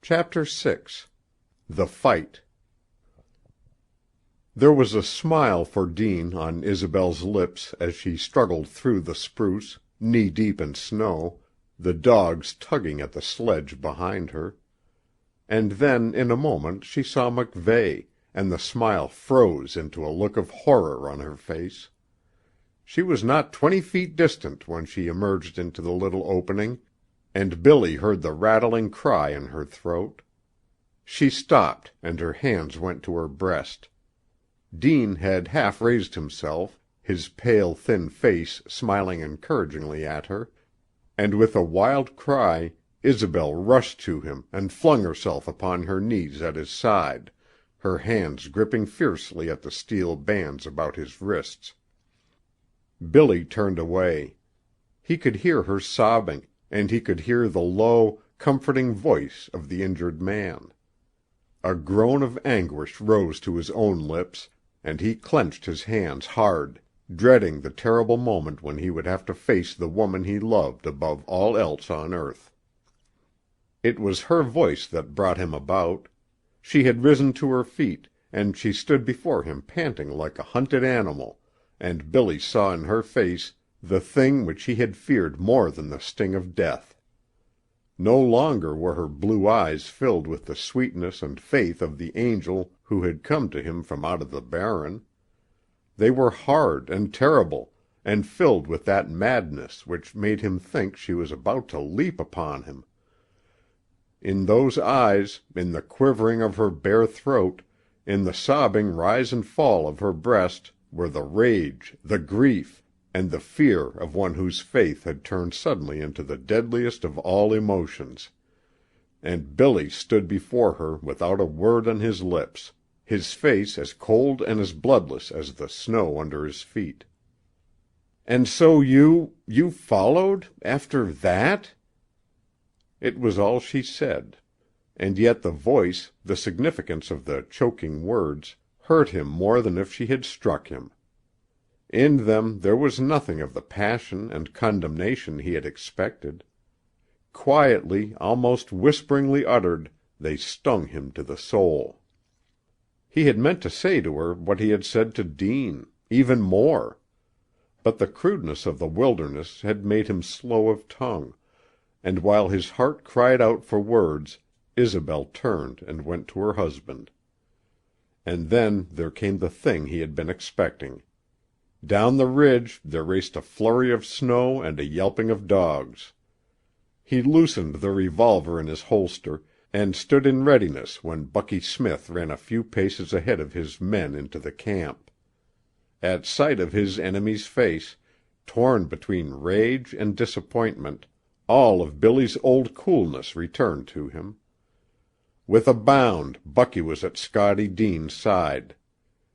Chapter 6 The Fight There was a smile for Deane on Isobel's lips as she struggled through the spruce, knee-deep in snow, the dogs tugging at the sledge behind her. And then in a moment she saw MacVeigh, and the smile froze into a look of horror on her face. She was not 20 feet distant when she emerged into the little opening, and Billy heard the rattling cry in her throat. She stopped, and her hands went to her breast. Deane had half raised himself, his pale, thin face smiling encouragingly at her, and with a wild cry Isobel rushed to him and flung herself upon her knees at his side, her hands gripping fiercely at the steel bands about his wrists. Billy turned away. He could hear her sobbing, and he could hear the low, comforting voice of the injured man. A groan of anguish rose to his own lips, and he clenched his hands hard, dreading the terrible moment when he would have to face the woman he loved above all else on earth. It was her voice that brought him about. She had risen to her feet, and she stood before him panting like a hunted animal, and Billy saw in her face the thing which he had feared more than the sting of death. No longer were her blue eyes filled with the sweetness and faith of the angel who had come to him from out of the barren. They were hard and terrible, and filled with that madness which made him think she was about to leap upon him. In those eyes, in the quivering of her bare throat, in the sobbing rise and fall of her breast, were the rage, the grief, and the fear of one whose faith had turned suddenly into the deadliest of all emotions. And Billy stood before her without a word on his lips, his face as cold and as bloodless as the snow under his feet. "And so you followed after that?" It was all she said, and yet the voice, the significance of the choking words, hurt him more than if she had struck him. In them there was nothing of the passion and condemnation he had expected. Quietly, almost whisperingly uttered, they stung him to the soul. He had meant to say to her what he had said to Deane, even more. But the crudeness of the wilderness had made him slow of tongue, and while his heart cried out for words, Isobel turned and went to her husband. And then there came the thing he had been expecting. Down the ridge there raced a flurry of snow and a yelping of dogs. He loosened the revolver in his holster and stood in readiness when Bucky Smith ran a few paces ahead of his men into the camp. At sight of his enemy's face, torn between rage and disappointment, all of Billy's old coolness returned to him. With a bound, Bucky was at Scottie Deane's side.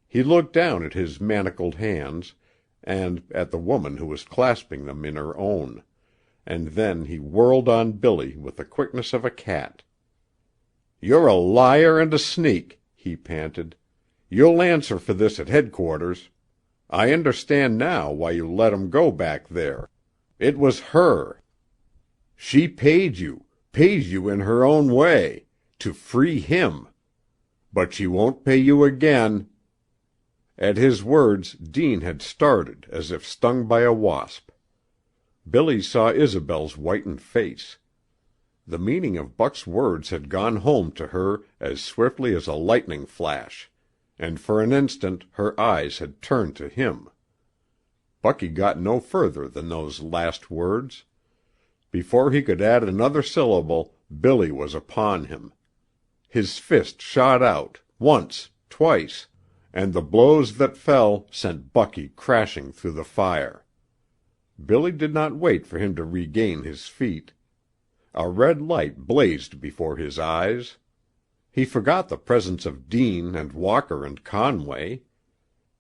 He looked down at his manacled hands, and at the woman who was clasping them in her own, and then he whirled on Billy with the quickness of a cat. "You're a liar and a sneak," he panted. "You'll answer for this at headquarters. I understand now why you let 'em go back there. It was her. She paid you in her own way, to free him. But she won't pay you again." At his words Deane had started as if stung by a wasp. Billy saw Isobel's whitened face. The meaning of Buck's words had gone home to her as swiftly as a lightning flash, and for an instant her eyes had turned to him. Bucky got no further than those last words. Before he could add another syllable, Billy was upon him. His fist shot out, once, twice, and the blows that fell sent Bucky crashing through the fire. Billy did not wait for him to regain his feet. A red light blazed before his eyes. He forgot the presence of Deane and Walker and Conway.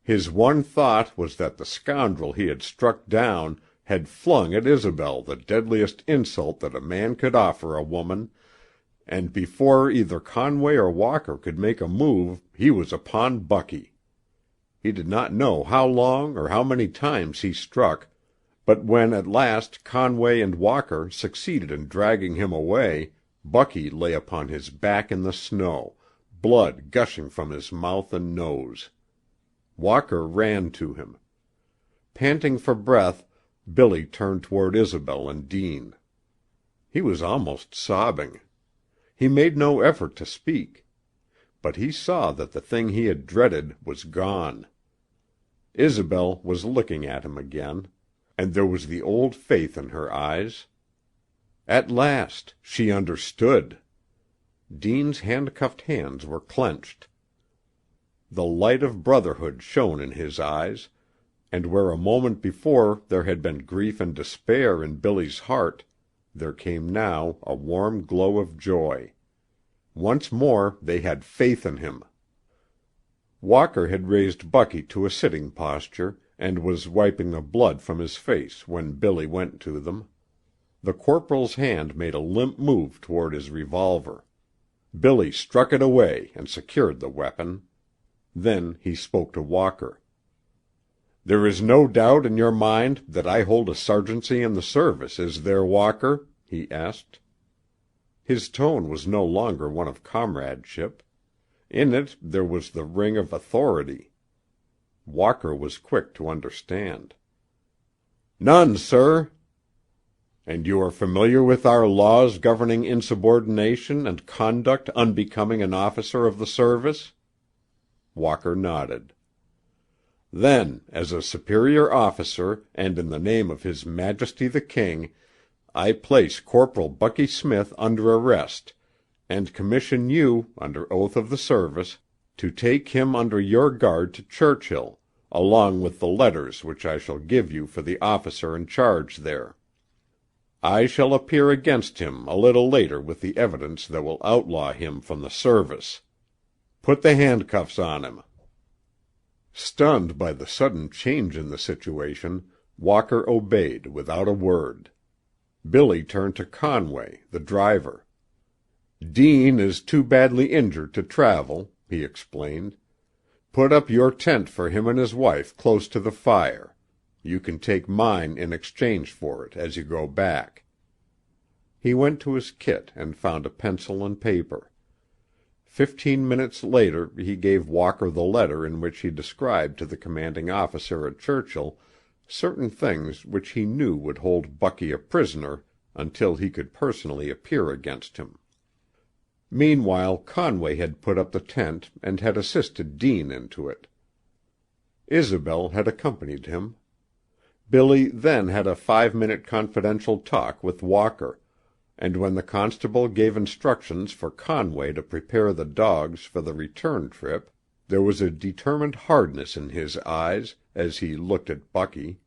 His one thought was that the scoundrel he had struck down had flung at Isobel the deadliest insult that a man could offer a woman, and before either Conway or Walker could make a move he was upon Bucky. He did not know how long or how many times he struck, but when at last Conway and Walker succeeded in dragging him away, Bucky lay upon his back in the snow, blood gushing from his mouth and nose. Walker ran to him. Panting for breath, Billy turned toward Isobel and Dean. He was almost sobbing. He made no effort to speak. But he saw that the thing he had dreaded was gone. Isobel was looking at him again, and there was the old faith in her eyes. At last she understood. Dean's handcuffed hands were clenched. The light of brotherhood shone in his eyes, and where a moment before there had been grief and despair in Billy's heart, there came now a warm glow of joy. Once more they had faith in him. Walker had raised Bucky to a sitting posture, and was wiping the blood from his face when Billy went to them. The corporal's hand made a limp move toward his revolver. Billy struck it away and secured the weapon. Then he spoke to Walker. "There is no doubt in your mind that I hold a sergeantcy in the service, is there, Walker?" he asked. His tone was no longer one of comradeship. In it there was the ring of authority. Walker was quick to understand. "None, sir." "And you are familiar with our laws governing insubordination and conduct unbecoming an officer of the service?" Walker nodded. "Then, as a superior officer, and in the name of His Majesty the King, I place Corporal Bucky Smith under arrest, and commission you, under oath of the service, to take him under your guard to Churchill, along with the letters which I shall give you for the officer in charge there. I shall appear against him a little later with the evidence that will outlaw him from the service. Put the handcuffs on him." Stunned by the sudden change in the situation, Walker obeyed without a word. Billy turned to Conway, the driver. "Dean is too badly injured to travel," he explained. "Put up your tent for him and his wife close to the fire. You can take mine in exchange for it as you go back." He went to his kit and found a pencil and paper. 15 minutes later he gave Walker the letter in which he described to the commanding officer at Churchill certain things which he knew would hold Bucky a prisoner until he could personally appear against him. Meanwhile Conway had put up the tent and had assisted Dean into it. Isobel had accompanied him. Billy then had a 5-minute confidential talk with Walker, and when the constable gave instructions for Conway to prepare the dogs for the return trip, there was a determined hardness in his eyes as he looked at Bucky.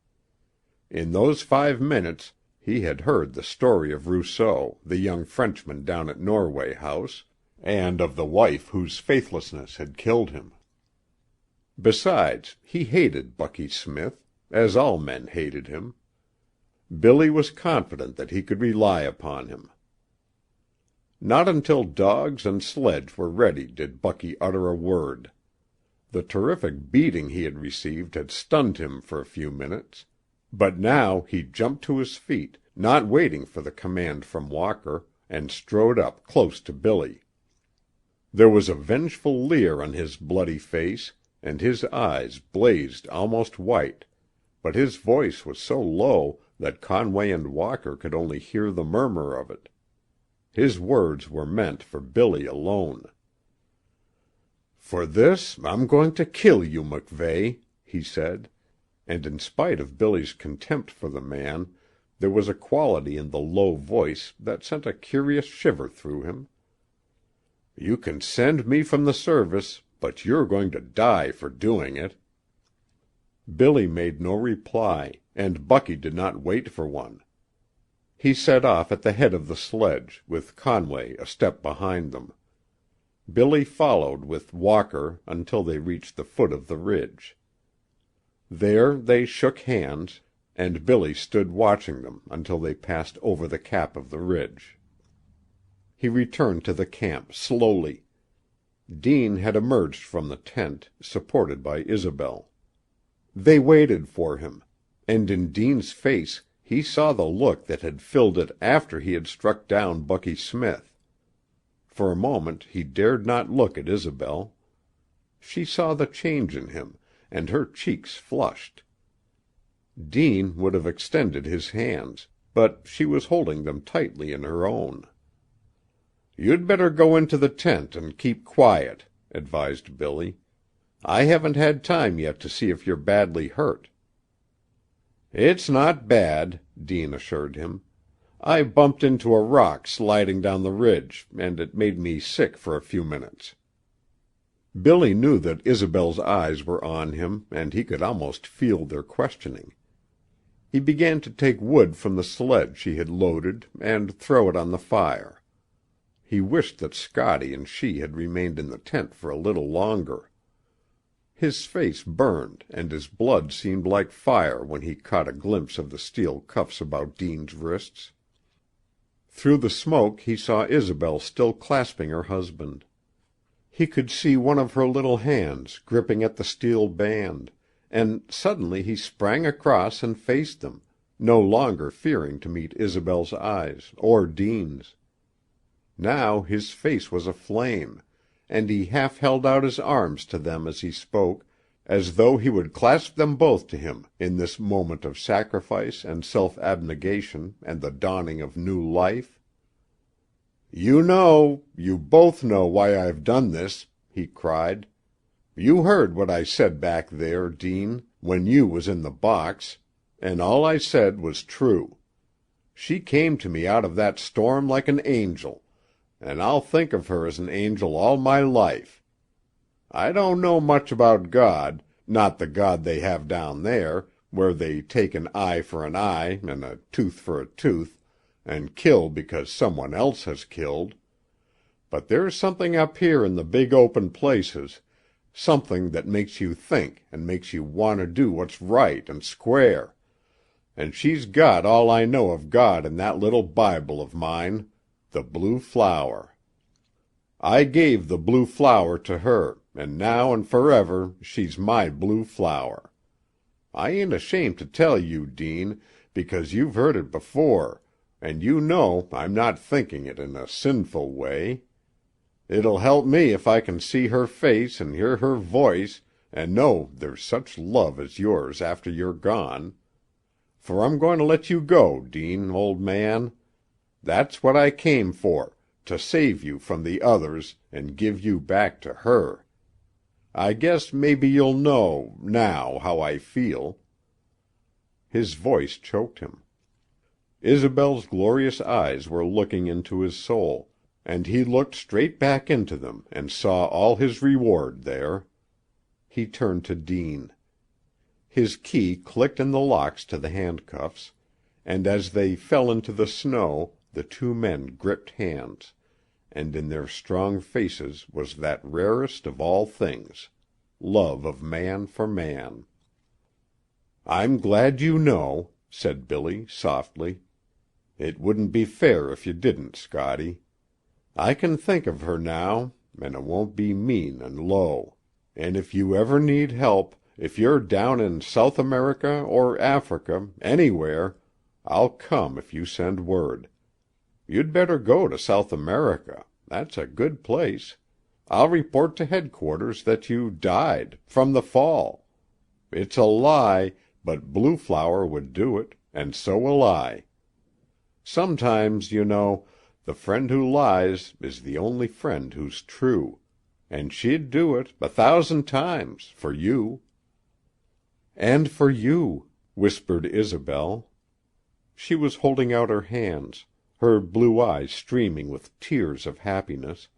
In those 5 minutes he had heard the story of Rousseau, the young Frenchman down at Norway House, and of the wife whose faithlessness had killed him. Besides, he hated Bucky Smith, as all men hated him. Billy was confident that he could rely upon him. Not until dogs and sledge were ready did Bucky utter a word. The terrific beating he had received had stunned him for a few minutes, but now he jumped to his feet, not waiting for the command from Walker, and strode up close to Billy. There was a vengeful leer on his bloody face, and his eyes blazed almost white, but his voice was so low that Conway and Walker could only hear the murmur of it. His words were meant for Billy alone. "For this I'm going to kill you, MacVeigh," he said, and in spite of Billy's contempt for the man, there was a quality in the low voice that sent a curious shiver through him. "You can send me from the service, but you're going to die for doing it." Billy made no reply, and Bucky did not wait for one. He set off at the head of the sledge, with Conway a step behind them. Billy followed with Walker until they reached the foot of the ridge. There they shook hands, and Billy stood watching them until they passed over the cap of the ridge. He returned to the camp slowly. Dean had emerged from the tent, supported by Isobel. They waited for him, and in Dean's face he saw the look that had filled it after he had struck down Bucky Smith. For a moment he dared not look at Isobel. She saw the change in him, and her cheeks flushed. Dean would have extended his hands, but she was holding them tightly in her own. "You'd better go into the tent and keep quiet," advised Billy. "I haven't had time yet to see if you're badly hurt." "It's not bad," Dean assured him. "I bumped into a rock sliding down the ridge, and it made me sick for a few minutes." Billy knew that Isobel's eyes were on him, and he could almost feel their questioning. He began to take wood from the sledge she had loaded and throw it on the fire. He wished that Scotty and she had remained in the tent for a little longer. His face burned and his blood seemed like fire when he caught a glimpse of the steel cuffs about Dean's wrists. Through the smoke he saw Isobel still clasping her husband. He could see one of her little hands gripping at the steel band, and suddenly he sprang across and faced them, no longer fearing to meet Isobel's eyes or Dean's. Now his face was aflame, and he half held out his arms to them as he spoke, as though he would clasp them both to him in this moment of sacrifice and self-abnegation and the dawning of new life. You both know why I have done this," he cried. "You heard what I said back there, Dean, when you was in the box, and all I said was true. She came to me out of that storm like an angel, and I'll think of her as an angel all my life. I don't know much about God, not the God they have down there, where they take an eye for an eye and a tooth for a tooth, and kill because someone else has killed. But there's something up here in the big open places, something that makes you think and makes you want to do what's right and square. And she's got all I know of God in that little Bible of mine, the blue flower. I gave the blue flower to her, and now and forever she's my blue flower. I ain't ashamed to tell you, Dean, because you've heard it before, and you know I'm not thinking it in a sinful way. It'll help me if I can see her face and hear her voice and know there's such love as yours after you're gone. For I'm going to let you go, Dean, old man. That's what I came for, to save you from the others and give you back to her. I guess maybe you'll know, now, how I feel." His voice choked him. Isobel's glorious eyes were looking into his soul, and he looked straight back into them and saw all his reward there. He turned to Dean. His key clicked in the locks to the handcuffs, and as they fell into the snow the two men gripped hands, and in their strong faces was that rarest of all things, love of man for man. "I'm glad you know," said Billy, softly. "It wouldn't be fair if you didn't, Scotty. I can think of her now, and it won't be mean and low. And if you ever need help, if you're down in South America or Africa, anywhere, I'll come if you send word. You'd better go to South America. That's a good place. I'll report to headquarters that you died, from the fall. It's a lie, but Blue Flower would do it, and so will I. Sometimes, you know, the friend who lies is the only friend who's true, and she'd do it 1,000 times for you." "And for you," whispered Isobel. She was holding out her hands, her blue eyes streaming with tears of happiness,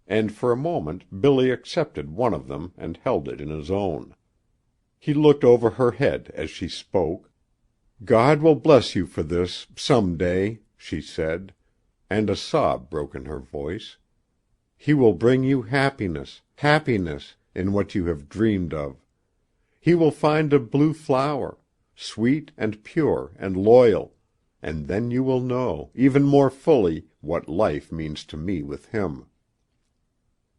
and for a moment Billy accepted one of them and held it in his own. He looked over her head as she spoke. "God will bless you for this, some day," she said, and a sob broke in her voice. "He will bring you happiness, happiness, in what you have dreamed of. He will find a blue flower, sweet and pure and loyal, and then you will know, even more fully, what life means to me with him."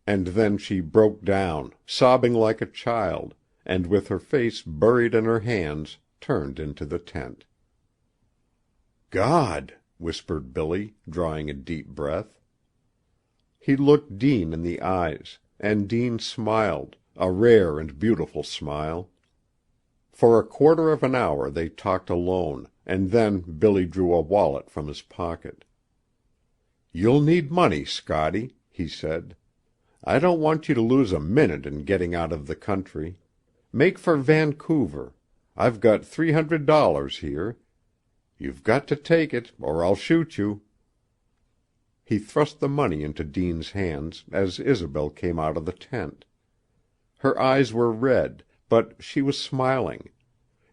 And then she broke down, sobbing like a child, and with her face buried in her hands, turned into the tent. "God!" whispered Billy, drawing a deep breath. He looked Dean in the eyes, and Dean smiled, a rare and beautiful smile. For a quarter of an hour they talked alone, and then Billy drew a wallet from his pocket. "You'll need money, Scotty," he said. "I don't want you to lose a minute in getting out of the country. Make for Vancouver. I've got $300 here. You've got to take it, or I'll shoot you." He thrust the money into Dean's hands as Isobel came out of the tent. Her eyes were red, but she was smiling,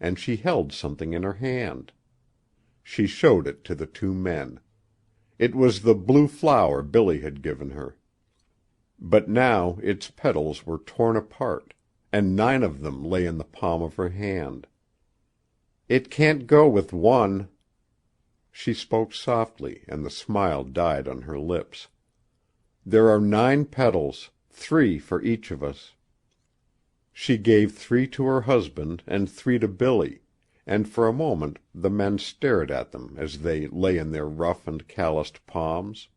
and she held something in her hand. She showed it to the two men. It was the blue flower Billy had given her. But now its petals were torn apart, and 9 of them lay in the palm of her hand. "It can't go with one." She spoke softly, and the smile died on her lips. "There are 9 petals, 3 for each of us." She gave 3 to her husband and 3 to Billy, and for a moment the men stared at them as they lay in their rough and calloused palms.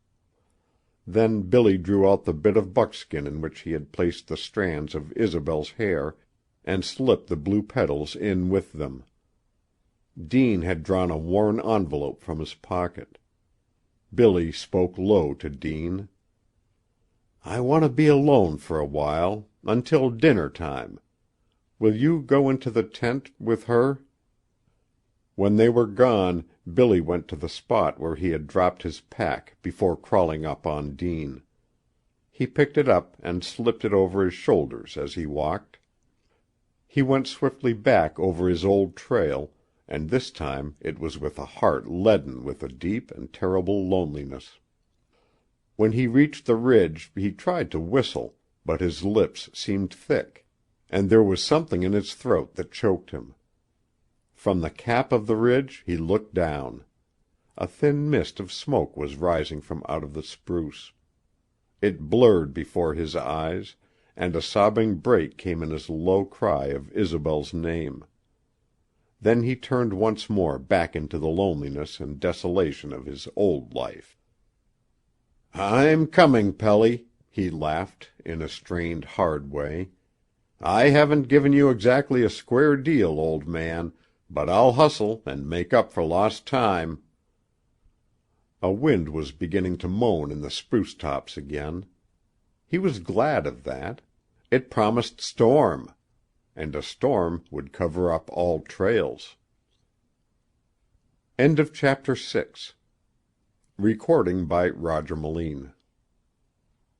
Then Billy drew out the bit of buckskin in which he had placed the strands of Isobel's hair, and slipped the blue petals in with them. Dean had drawn a worn envelope from his pocket. Billy spoke low to Dean. "I want to be alone for a while, until dinner time. Will you go into the tent with her?" When they were gone, Billy went to the spot where he had dropped his pack before crawling up on Dean. He picked it up and slipped it over his shoulders as he walked. He went swiftly back over his old trail, and this time it was with a heart leaden with a deep and terrible loneliness. When he reached the ridge he tried to whistle, but his lips seemed thick, and there was something in his throat that choked him. From the cap of the ridge he looked down. A thin mist of smoke was rising from out of the spruce. It blurred before his eyes, and a sobbing break came in his low cry of Isobel's name. Then he turned once more back into the loneliness and desolation of his old life. "I'm coming, Pelly," he laughed, in a strained, hard way. "I haven't given you exactly a square deal, old man, but I'll hustle and make up for lost time." A wind was beginning to moan in the spruce tops again. He was glad of that. It promised storm, and a storm would cover up all trails. Chapter 7. Recording by Roger Malene.